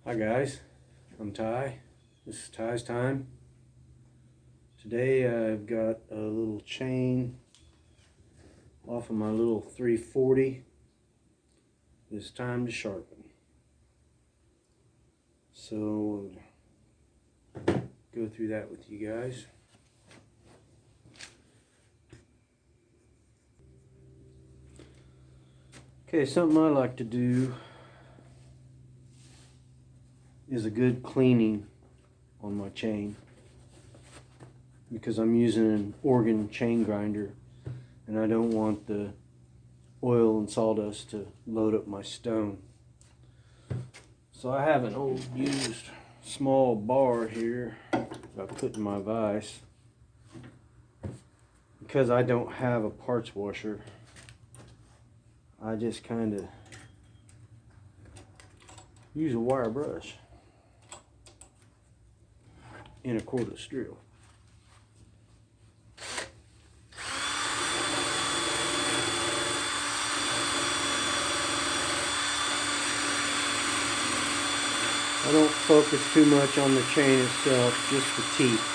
Hi guys, I'm Ty. This is Ty's time. Today I've got a little chain off of my little 340. It's time to sharpen. So go through that with you guys. Okay, something I like to do is a good cleaning on my chain, because I'm using an orgen chain grinder and I don't want the oil and sawdust to load up my stone. So I have an old used small bar here that I put in my vise. Because I don't have a parts washer, I just kind of use a wire brush in a cordless drill. I don't focus too much on the chain itself, just the teeth.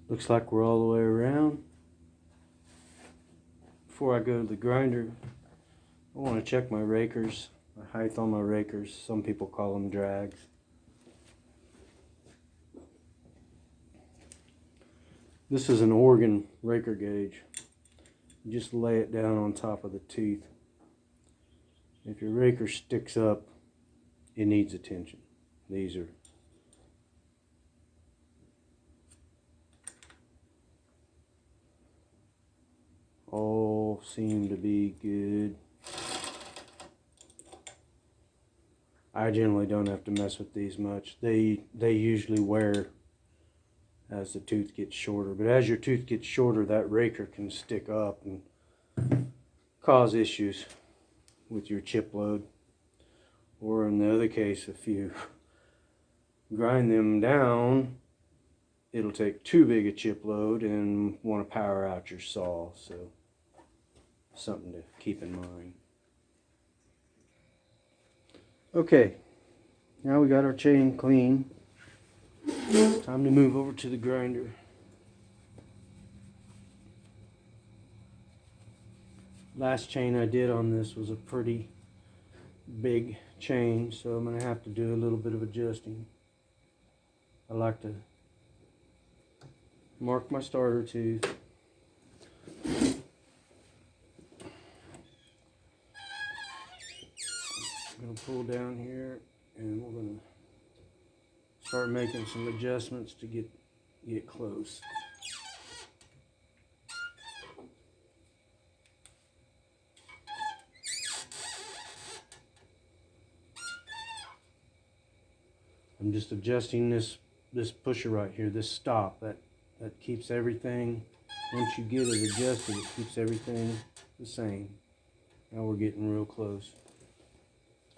Looks like we're all the way around. Before I go to the grinder, I want to check my rakers, my height on my rakers. Some people call them drags. This is an orgen raker gauge. You just lay it down on top of the teeth. If your raker sticks up, it needs attention. These are all seem to be good. I generally don't have to mess with these much. They usually wear as the tooth gets shorter, but as your tooth gets shorter, that raker can stick up and cause issues with your chip load. Or in the other case, if you grind them down, it'll take too big a chip load and want to power out your saw. So something to keep in mind. Okay, now we got our chain clean. Time to move over to the grinder. Last chain I did on this was a pretty big chain, so I'm going to have to do a little bit of adjusting. I like to mark my starter tooth. I'm going to pull down here and we're going to start making some adjustments to get close. I'm just adjusting this pusher right here, this stop that keeps everything. Once you get it adjusted, it keeps everything the same. Now we're getting real close.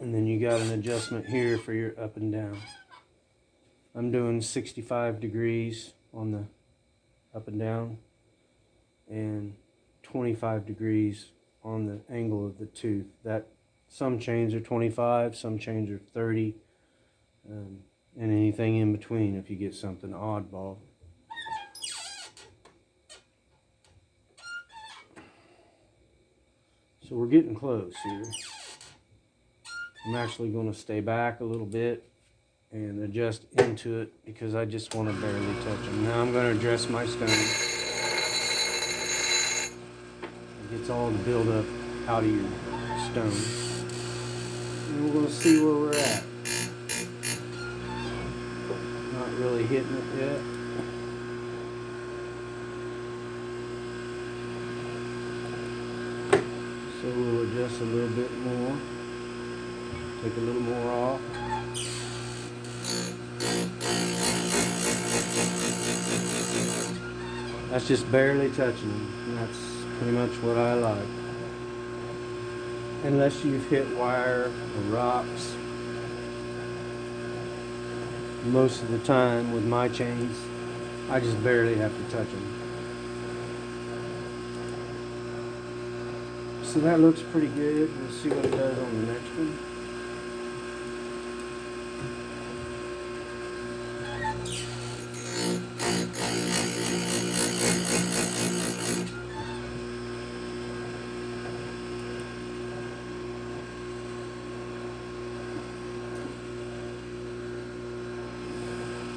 And then you got an adjustment here for your up and down. I'm doing 65 degrees on the up and down and 25 degrees on the angle of the tooth. That some chains are 25, some chains are 30, and anything in between if you get something oddball. So we're getting close here. I'm actually going to stay back a little bit and adjust into it because I just want to barely touch them. Now I'm going to address my stone. It gets all the buildup out of your stone. And we're going to see where we're at. Not really hitting it yet. So we'll adjust a little bit more. Take a little more off. That's just barely touching them. And that's pretty much what I like. Unless you've hit wire or rocks. Most of the time with my chains, I just barely have to touch them. So that looks pretty good. We'll see what it does on the next one.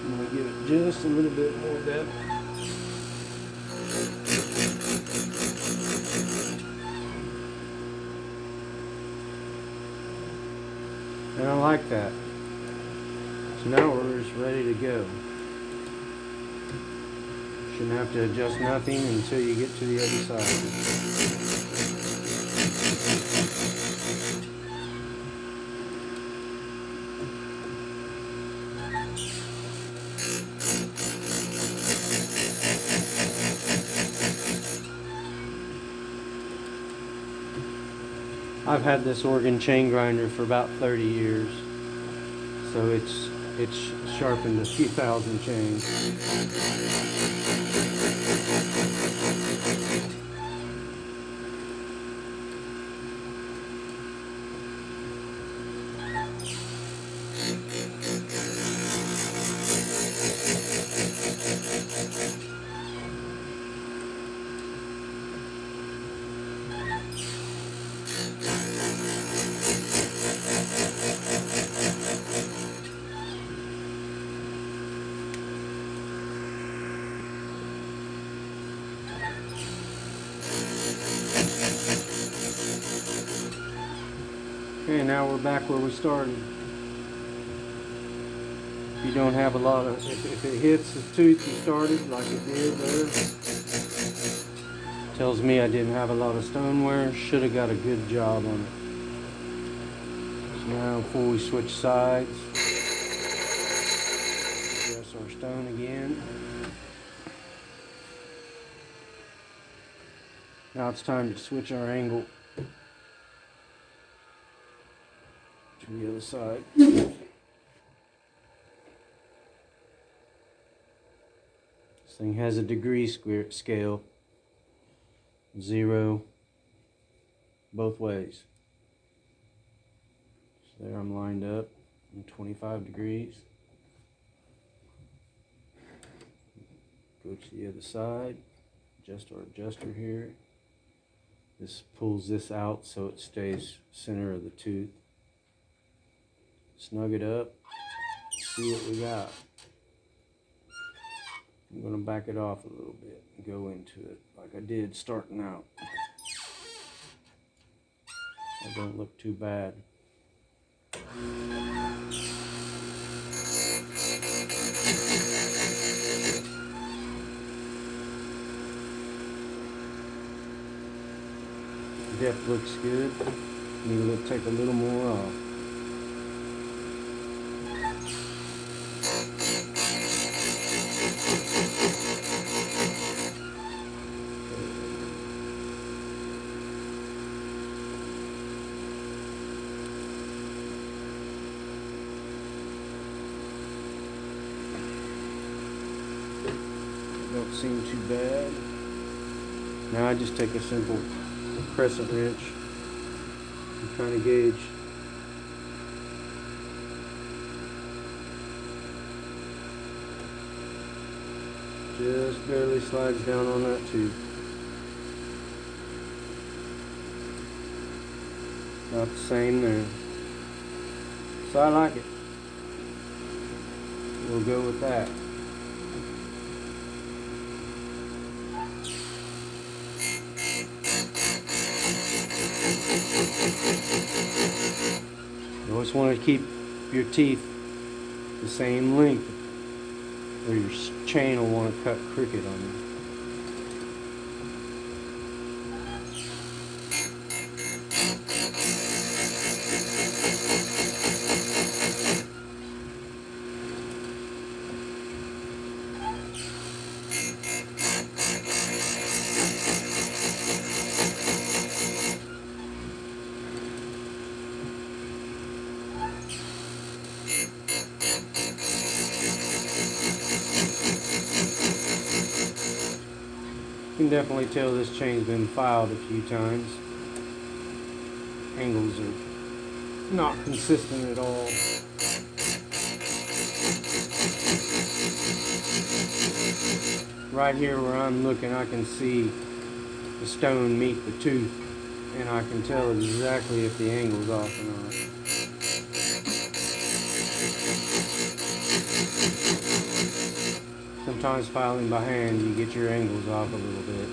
I'm going to give it just a little bit more depth. And I like that. So now we're just ready to go. Shouldn't have to adjust nothing until you get to the other side. I've had this organ chain grinder for about 30 years, so it's sharpened a few thousand chains. Okay, now we're back where we started. If you don't have a lot of, if it hits the tooth you started like it did there, tells me I didn't have a lot of stone wear. Should have got a good job on it. So now before we switch sides, adjust our stone again. Now it's time to switch our angle to the other side. This thing has a degree scale, 0 both ways. So there I'm lined up in 25 degrees. Go to the other side, adjust our adjuster here. This pulls this out so it stays center of the tooth. Snug it up, see what we got. I'm going to back it off a little bit and go into it like I did starting out. That don't look too bad. Depth looks good. Maybe we'll take a little more off. seem too bad. Now I just take a simple crescent wrench and kind of gauge. Just barely slides down on that tooth. About the same there. So I like it. We'll go with that. You always want to keep your teeth the same length, or your chain will want to cut crooked on you. You can definitely tell this chain's been filed a few times. Angles are not consistent at all. Right here where I'm looking, I can see the stone meet the tooth, and I can tell exactly if the angle's off or not. Sometimes filing by hand, you get your angles off a little bit.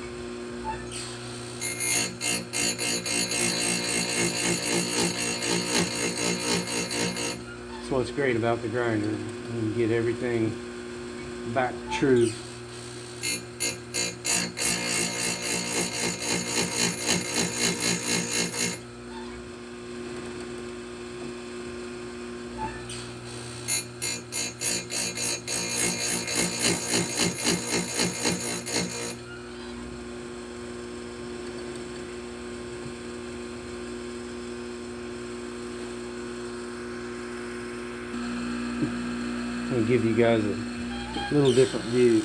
That's what's great about the grinder. You can get everything back true. I'll give you guys a little different view.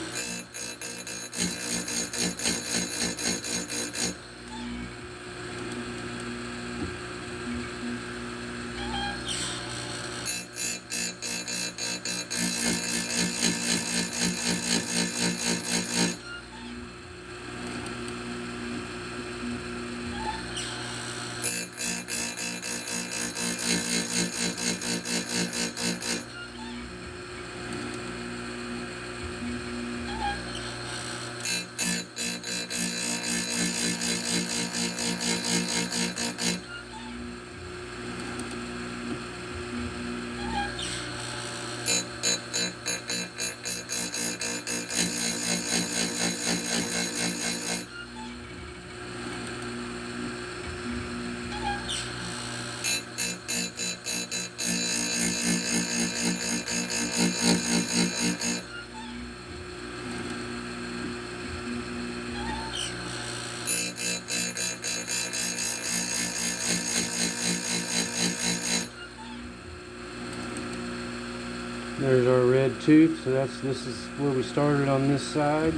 There's our red tooth, so this is where we started on this side.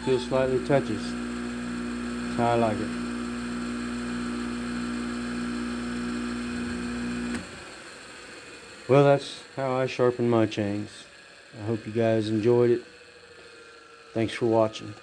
Still slightly touches. That's how I like it. Well, that's how I sharpen my chains. I hope you guys enjoyed it. Thanks for watching.